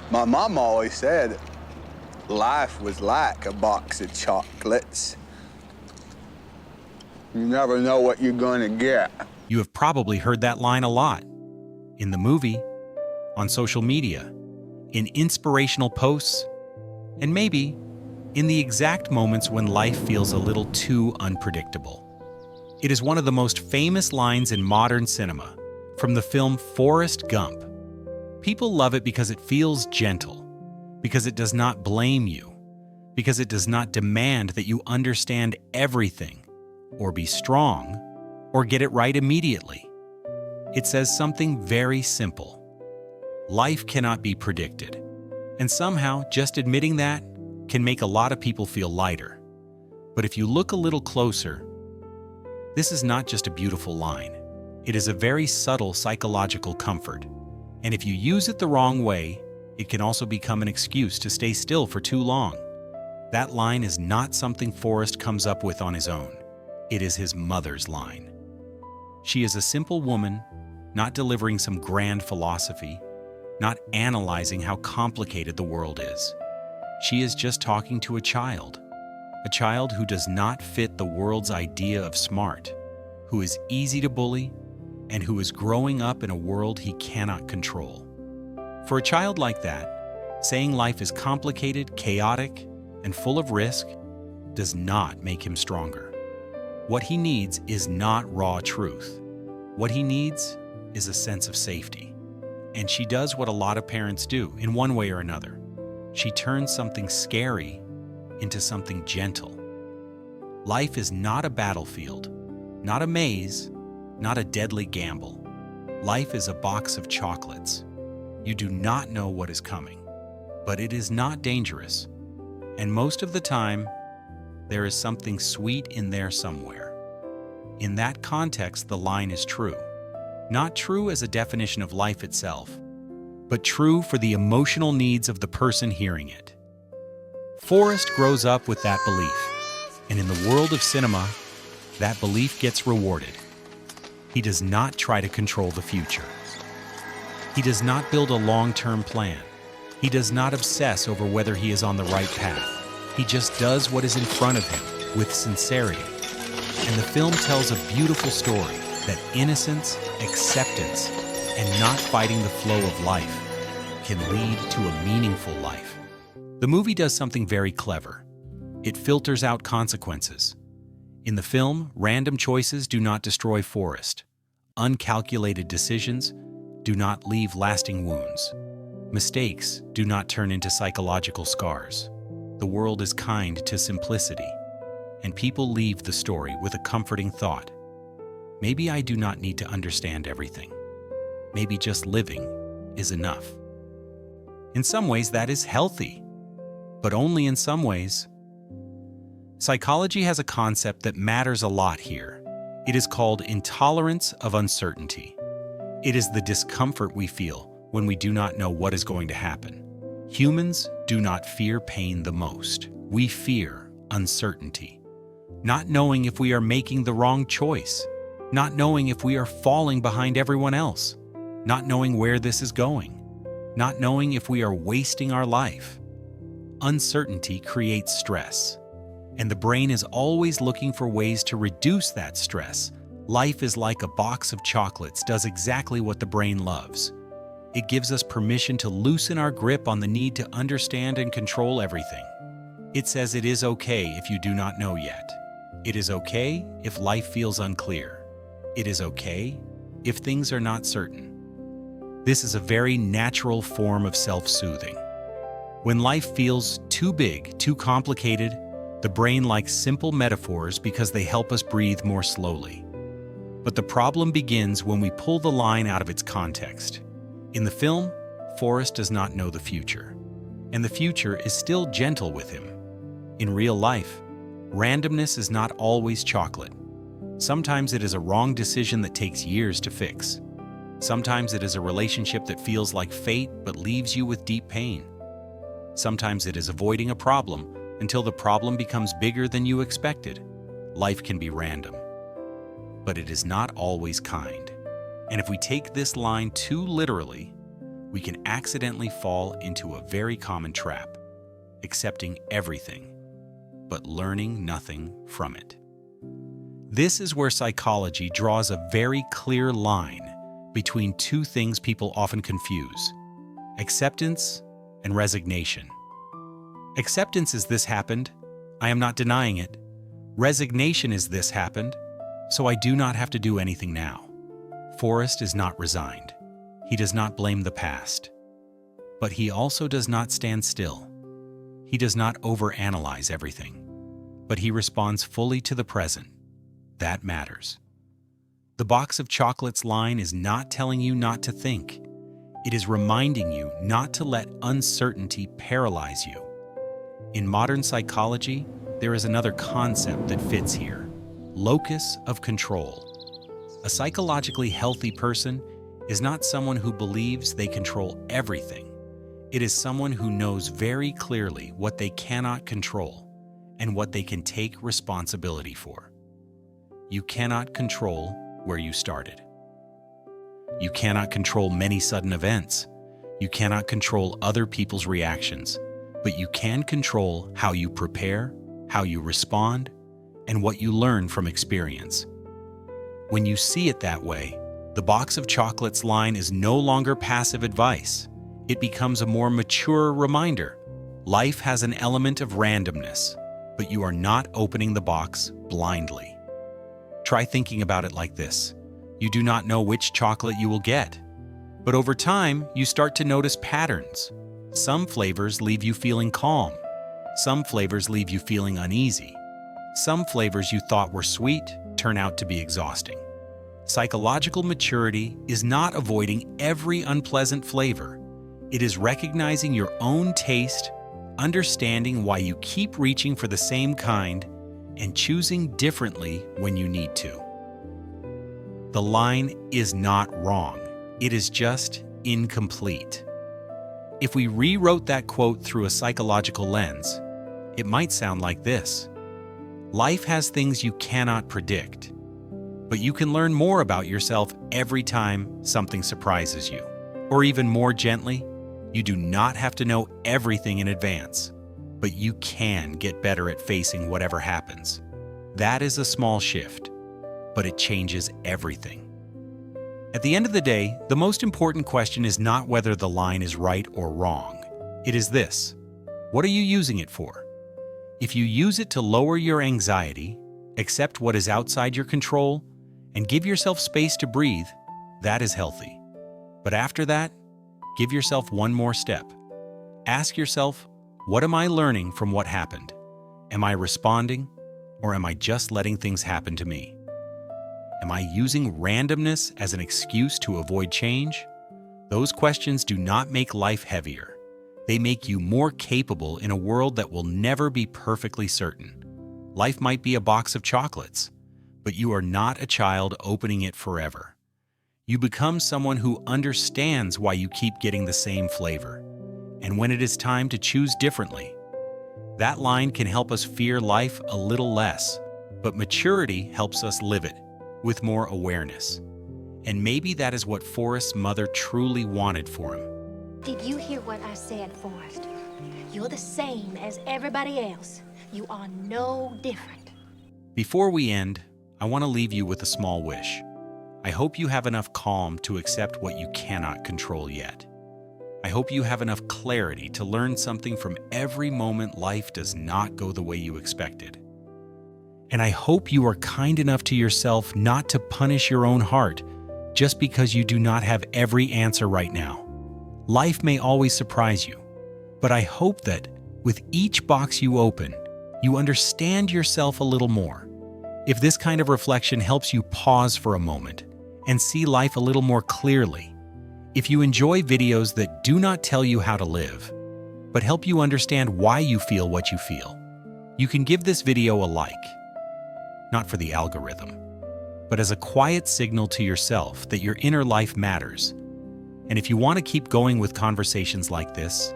My mom always said life was like a box of chocolates. You never know what you're going to get. You have probably heard that line a lot. In the movie, on social media, in inspirational posts, and maybe in the exact moments when life feels a little too unpredictable. It is one of the most famous lines in modern cinema, from the film Forrest Gump. People love it because it feels gentle, because it does not blame you, because it does not demand that you understand everything, or be strong, or get it right immediately. It says something very simple. Life cannot be predicted, and somehow just admitting that can make a lot of people feel lighter. But if you look a little closer, this is not just a beautiful line. It is a very subtle psychological comfort. And if you use it the wrong way, it can also become an excuse to stay still for too long. That line is not something Forrest comes up with on his own. It is his mother's line. She is a simple woman, not delivering some grand philosophy, not analyzing how complicated the world is. She is just talking to a child who does not fit the world's idea of smart, who is easy to bully, and who is growing up in a world he cannot control. For a child like that, saying life is complicated, chaotic, and full of risk does not make him stronger. What he needs is not raw truth. What he needs is a sense of safety. And she does what a lot of parents do in one way or another. She turns something scary into something gentle. Life is not a battlefield, not a maze, not a deadly gamble. Life is a box of chocolates. You do not know what is coming, but it is not dangerous. And most of the time, there is something sweet in there somewhere. In that context, the line is true. Not true as a definition of life itself, but true for the emotional needs of the person hearing it. Forrest grows up with that belief, and in the world of cinema, that belief gets rewarded. He does not try to control the future. He does not build a long-term plan. He does not obsess over whether he is on the right path. He just does what is in front of him with sincerity. And the film tells a beautiful story that innocence, acceptance, and not fighting the flow of life can lead to a meaningful life. The movie does something very clever. It filters out consequences. In the film, random choices do not destroy Forrest. Uncalculated decisions do not leave lasting wounds. Mistakes do not turn into psychological scars. The world is kind to simplicity, and people leave the story with a comforting thought. Maybe I do not need to understand everything. Maybe just living is enough. In some ways, that is healthy, but only in some ways. Psychology has a concept that matters a lot here. It is called intolerance of uncertainty. It is the discomfort we feel when we do not know what is going to happen. Humans do not fear pain the most. We fear uncertainty. Not knowing if we are making the wrong choice. Not knowing if we are falling behind everyone else. Not knowing where this is going. Not knowing if we are wasting our life. Uncertainty creates stress, and the brain is always looking for ways to reduce that stress. Life is like a box of chocolates, does exactly what the brain loves. It gives us permission to loosen our grip on the need to understand and control everything. It says it is okay if you do not know yet. It is okay if life feels unclear. It is okay if things are not certain. This is a very natural form of self-soothing. When life feels too big, too complicated, the brain likes simple metaphors because they help us breathe more slowly. But the problem begins when we pull the line out of its context. In the film, Forrest does not know the future, and the future is still gentle with him. In real life, randomness is not always chocolate. Sometimes it is a wrong decision that takes years to fix. Sometimes it is a relationship that feels like fate but leaves you with deep pain. Sometimes it is avoiding a problem until the problem becomes bigger than you expected. Life can be random, but it is not always kind. And if we take this line too literally, we can accidentally fall into a very common trap, accepting everything, but learning nothing from it. This is where psychology draws a very clear line between two things people often confuse: acceptance and resignation. Acceptance is this happened, I am not denying it. Resignation is this happened, so I do not have to do anything now. Forrest is not resigned. He does not blame the past. But he also does not stand still. He does not overanalyze everything, but he responds fully to the present. That matters. The box of chocolates line is not telling you not to think. It is reminding you not to let uncertainty paralyze you. In modern psychology, there is another concept that fits here: locus of control. A psychologically healthy person is not someone who believes they control everything. It is someone who knows very clearly what they cannot control and what they can take responsibility for. You cannot control where you started. You cannot control many sudden events. You cannot control other people's reactions, but you can control how you prepare, how you respond, and what you learn from experience. When you see it that way, the box of chocolates line is no longer passive advice. It becomes a more mature reminder. Life has an element of randomness, but you are not opening the box blindly. Try thinking about it like this. You do not know which chocolate you will get, but over time, you start to notice patterns. Some flavors leave you feeling calm. Some flavors leave you feeling uneasy. Some flavors you thought were sweet turn out to be exhausting. Psychological maturity is not avoiding every unpleasant flavor. It is recognizing your own taste, understanding why you keep reaching for the same kind, and choosing differently when you need to. The line is not wrong. It is just incomplete. If we rewrote that quote through a psychological lens, it might sound like this: life has things you cannot predict, but you can learn more about yourself every time something surprises you. Or even more gently, you do not have to know everything in advance, but you can get better at facing whatever happens. That is a small shift, but it changes everything. At the end of the day, the most important question is not whether the line is right or wrong. It is this: what are you using it for? If you use it to lower your anxiety, accept what is outside your control, and give yourself space to breathe, that is healthy. But after that, give yourself one more step. Ask yourself, what am I learning from what happened? Am I responding, or am I just letting things happen to me? Am I using randomness as an excuse to avoid change? Those questions do not make life heavier. They make you more capable in a world that will never be perfectly certain. Life might be a box of chocolates, but you are not a child opening it forever. You become someone who understands why you keep getting the same flavor, and when it is time to choose differently. That line can help us fear life a little less, but maturity helps us live it with more awareness. And maybe that is what Forrest's mother truly wanted for him. Did you hear what I said, Forrest? You're the same as everybody else. You are no different. Before we end, I want to leave you with a small wish. I hope you have enough calm to accept what you cannot control yet. I hope you have enough clarity to learn something from every moment life does not go the way you expected. And I hope you are kind enough to yourself not to punish your own heart just because you do not have every answer right now. Life may always surprise you, but I hope that with each box you open, you understand yourself a little more. If this kind of reflection helps you pause for a moment and see life a little more clearly, if you enjoy videos that do not tell you how to live, but help you understand why you feel what you feel, you can give this video a like. Not for the algorithm, but as a quiet signal to yourself that your inner life matters. And if you want to keep going with conversations like this,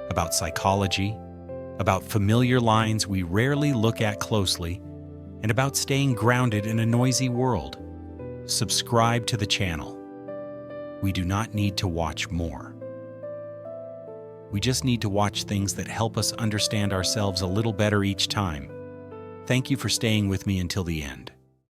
about psychology, about familiar lines we rarely look at closely, and about staying grounded in a noisy world, subscribe to the channel. We do not need to watch more. We just need to watch things that help us understand ourselves a little better each time. Thank you for staying with me until the end.